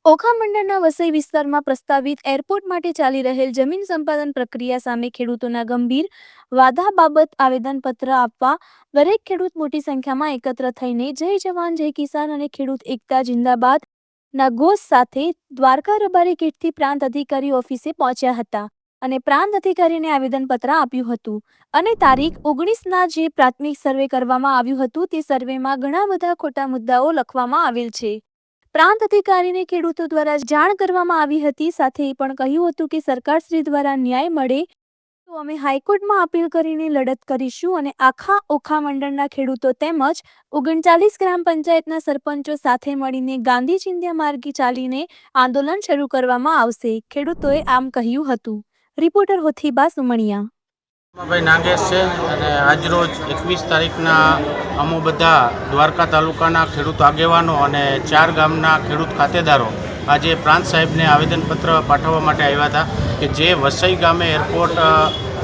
ઓખા મંડળના વસઈ વિસ્તારમાં પ્રસ્તાવિત એરપોર્ટ માટે ચાલી રહેલ જમીન સંપાદન પ્રક્રિયા સામે ખેડૂતોના ગંભીર વાદા બાબત આવેદનપત્ર આપવા દરેક ખેડૂત મોટી સંખ્યામાં એકત્ર થઈને જય જવાન જય કિસાન અને ખેડૂત એકતા જિંદાબાદ ના ઘોષ સાથે દ્વારકા રબારી ગેટથી પ્રાંત અધિકારી ઓફિસે પહોંચ્યા હતા અને પ્રાંત અધિકારીને આવેદનપત્ર આપ્યું હતું અને તારીખ 19ના જે પ્રાથમિક સર્વે કરવામાં આવ્યું હતું તે સર્વેમાં ઘણા બધા ખોટા મુદ્દાઓ લખવામાં આવેલ છે। પ્રાંત અધિકારીને ખેડૂતો દ્વારા જાણ કરવામાં આવી હતી। સાથે એ પણ કહ્યું હતું કે સરકારશ્રી દ્વારા ન્યાય મળે તો અમે હાઈકોર્ટમાં અપીલ કરીને લડત કરીશું અને આખા ઓખા મંડળના ખેડૂતો તેમજ 39 ગ્રામ પંચાયતના સરપંચો સાથે મળીને ગાંધી ચિંધ્યા માર્ગે ચાલીને આંદોલન શરૂ કરવામાં આવશે, ખેડૂતોએ આમ કહ્યું હતું। રિપોર્ટર હોથીબા સુમણિયા। ભાઈ નાગેશ છે અને આજરોજ 21 તારીખના અમો બધા દ્વારકા તાલુકાના ખેડૂત આગેવાનો અને 4 ગામના ખેડૂત ખાતેદારો આજે પ્રાંત સાહેબને આવેદનપત્ર પાઠવવા માટે આવ્યા હતા કે જે વસઈ ગામે એરપોર્ટ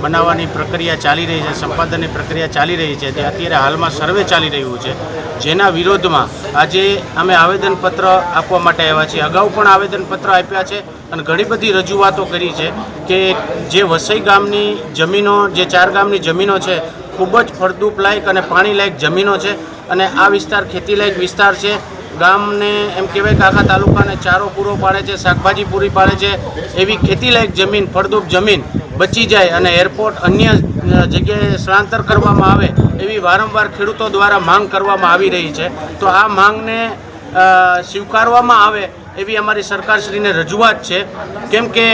બનાવવાની પ્રક્રિયા ચાલી રહી છે, સંપાદનની પ્રક્રિયા ચાલી રહી છે, તે અત્યારે હાલમાં સર્વે ચાલી રહ્યું છે, જેના વિરોધમાં આજે અમે આવેદનપત્ર આપવા માટે આવ્યા છીએ। અગાઉ પણ આવેદનપત્ર આપ્યા છે અને ઘણી બધી રજૂઆતો કરી છે કે જે વસઈ ગામની જમીનો, જે 4 ગામની જમીનો છે, ખૂબ જ ફળદ્રુપ લાયક અને પાણી લાયક જમીનો છે અને આ વિસ્તાર ખેતી લાયક વિસ્તાર છે। ગામને એમ કહેવાય કે આખા તાલુકાને ચારો પૂરો પાડે છે, શાકભાજી પૂરી પાડે છે, એવી ખેતી લાયક જમીન, ફળદ્રુપ જમીન બચી જાય અને એરપોર્ટ અન્ય જગ્યાએ સ્થળાંતર કરવામાં આવે એવી વારંવાર ખેડૂતો દ્વારા માંગ કરવામાં આવી રહી છે। તો આ માંગને સ્વીકારવામાં આવે એવી અમારી સરકારશ્રીને રજૂઆત છે, કેમ કે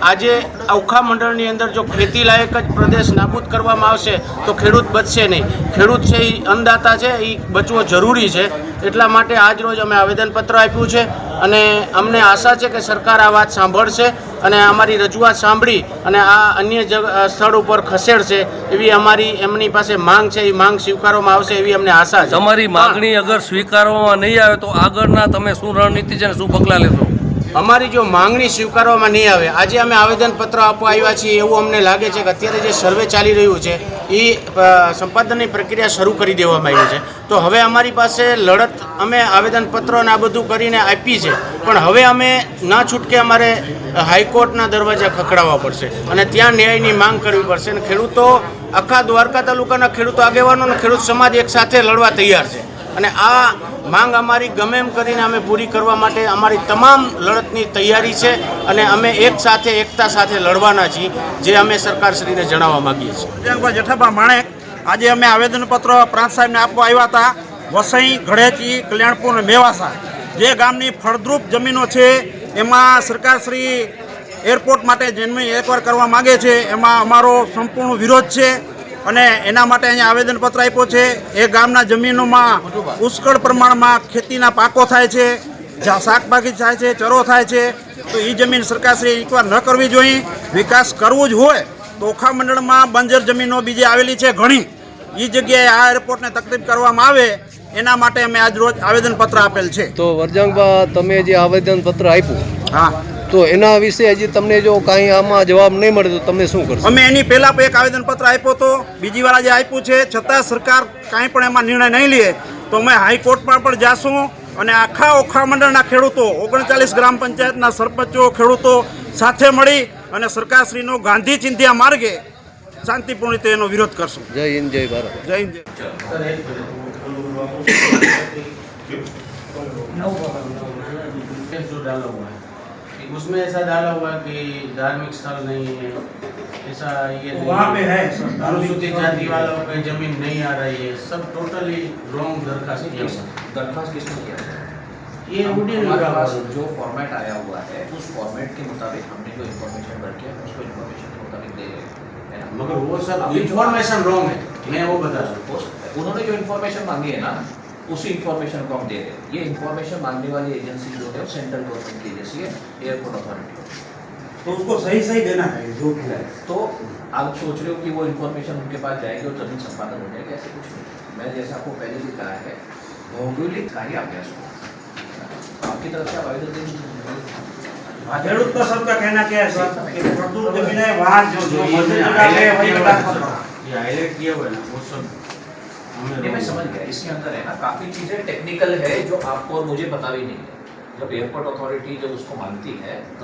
આજે ઓખા મંડળની અંદર જો ખેતી લાયક જ પ્રદેશ નાબૂદ કરવામાં આવશે તો ખેડૂત બચશે નહીં। ખેડૂત છે એ અન્નદાતા છે, એ બચવો જરૂરી છે। એટલા માટે આજરોજ અમે આવેદનપત્ર આપ્યું છે અને અમને આશા છે કે સરકાર આ વાત સાંભળશે અને અમારી રજૂઆત સાંભળી અને આ અન્ય સ્થળ ઉપર ખસેડશે એવી અમારી એમની પાસે માંગ છે। એ માંગ સ્વીકારવામાં આવશે એવી અમને આશા છે। તમારી માગણી અગર સ્વીકારવામાં નહીં આવે તો આગળના તમે શું રણનીતિ છે ને શું પગલાં લેશો? અમારી જો માંગણી સ્વીકારવામાં નહીં આવે, આજે અમે આવેદનપત્ર આપવા આવ્યા છીએ એવું અમને લાગે છે કે અત્યારે જે સર્વે ચાલી રહ્યું છે એ સંપાદનની પ્રક્રિયા શરૂ કરી દેવામાં આવી છે। તો હવે અમારી પાસે લડત અમે આવેદનપત્રો અને આ બધું કરીને આપી છે, પણ હવે અમે ના છૂટકે અમારે હાઈકોર્ટના દરવાજા ખખડાવવા પડશે અને ત્યાં ન્યાયની માંગ કરવી પડશે અને ખેડૂતો, આખા દ્વારકા તાલુકાના ખેડૂતો આગેવાનો અને ખેડૂત સમાજ એક સાથે લડવા તૈયાર છે અને આ માંગ અમારી ગમે એમ કરીને અમે પૂરી કરવા માટે અમારી તમામ લડતની તૈયારી છે અને અમે એક સાથે, એકતા સાથે લડવાના છીએ, જે અમે સરકારશ્રીને જણાવવા માગીએ છીએ। જેઠાબા માણેક, આજે અમે આવેદનપત્ર પ્રાંત સાહેબને આપવા આવ્યા હતા। વસઈ, ગળેચી, કલ્યાણપુર અને મેવાસા જે ગામની ફળદ્રુપ જમીનો છે એમાં સરકારશ્રી એરપોર્ટ માટે જમીન એકવાર કરવા માગે છે, એમાં અમારો સંપૂર્ણ વિરોધ છે અને એના માટે અહીંયા આવેદનપત્ર આપ્યો છે। એ ગામના જમીનોમાં પુષ્કળ પ્રમાણમાં ખેતીના પાકો થાય છે, શાકભાજી થાય છે, ચરો થાય છે, તો એ જમીન સરકારશ્રી એકવાર ન કરવી જોઈએ। વિકાસ કરવું જ હોય તો ઓખા મંડળમાં બંજર જમીનો બીજી આવેલી છે ઘણી, એ જગ્યાએ આ એરપોર્ટને તકલીફ કરવામાં આવે એના માટે અમે આજ રોજ આવેદનપત્ર આપેલ છે। તો વરજંગભા, તમે જે આવેદનપત્ર આપ્યું, હા, તો એના વિશે હજી તમને જો કાંઈ આમાં જવાબ નહીં મળે તો તમે શું કરશો? અમે એની પહેલાં પણ એક આવેદનપત્ર આપ્યો હતો, બીજી વાર આજે આપ્યું છે, છતાં સરકાર કાંઈ પણ એમાં નિર્ણય નહીં લે તો અમે હાઈકોર્ટમાં પણ જાશું અને આખા ઓખા મંડળના ખેડૂતો, 39 ગ્રામ પંચાયતના સરપંચો, ખેડૂતો સાથે મળી અને સરકારશ્રીનો ગાંધી ચિંધ્યા માર્ગે શાંતિપૂર્ણ રીતે એનો વિરોધ કરશું। જય હિન્દ, જય ભારત। જય હિન્દ, જય उसमें ऐसा डाला हुआ है कि धार्मिक स्थल नहीं है, ऐसा ये वहाँ पे है अनुसूचित जाति वालों पे जमीन नहीं आ रही है, सब टोटली रॉन्ग दरखास्त किया हुआ। दरखास्त किसने किया है? ये हमारे पास जो फॉर्मेट आया हुआ है उस फॉर्मेट के मुताबिक हमने जो इन्फॉर्मेशन भर के उसको इन्फॉर्मेशन के मुताबिक दे रहे हैं, मगर वो सब इन्फॉर्मेशन रॉन्ग है, मैं वो बता रहा हूँ। उन्होंने जो इन्फॉर्मेशन मांगी है ना उसी इन्फॉर्मेशन को हम दे रहे हैं। ये इन्फॉर्मेशन मांगने वाली एजेंसी जो है सेंट्रल गवर्नमेंट की एजेंसी है, एयरपोर्ट अथॉरिटी। तो उसको सही सही देना है जो भी है। तो आप सोच रहे हो कि वो इन्फॉर्मेशन उनके पास जाएगी और जमीन संपादन हो जाएगा, ऐसे कुछ नहीं। मैं जैसे आपको पहले भी कहा है, भौगोलिक कार्य अभ्यास को आपकी तरफ से आवेदन देने खेडूत का सबका कहना क्या है सर कि फळद्रुप जमीन है वहाँ जो जो जगह है वही ये हाईलाइट किया हुआ है ना, वो सब ये मैं समझ गया। इसके अंदर है ना काफी चीजें टेक्निकल है जो आपको और मुझे पता भी नहीं है। जब एयरपोर्ट अथॉरिटी जब उसको मानती है